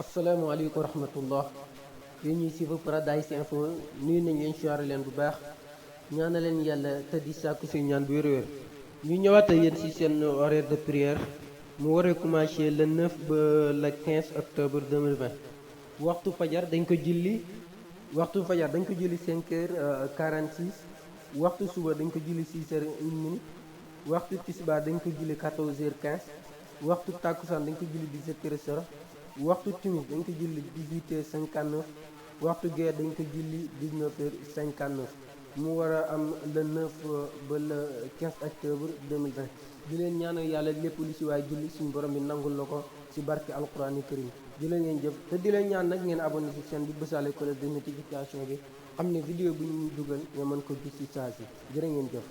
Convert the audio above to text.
asalaamaaleykum wa rahmatullah yéen ñuy suivre Paradise Info nuyu nañ leen siyaare leen bu baax ñaana leen yàlla te di sàkku si ñaan bu wér-wér ñu ñëwaat ak yéen si seen horaire de prière mu waree commencé le 9 ba le 15 octobre 2020 waxtu fajar dañ ko julli 5h46 waxtu suba dañ ko julli 6h01 waxtu tisbaar dañ ko julli 14h15 waxtu tàkkusaan dañ ko julli 17h00 waxtu timis dañ ko julli 18h59 waxtu gee dañ ko julli 19h59 mu war a am le 9 ba le 15 octobre 2020 di leen ñaanal yàlla lépp lu si waay julli suñu borom bi nangul la ko si barke alquraan karim di leen ngeen jëf te di leen ñaan nag ngeen abonné si chaîne bi bësaale cloche de notification bi xam ne vidéo bu ñu dugal nga mën ko gis si saa si jërë ngeen jëf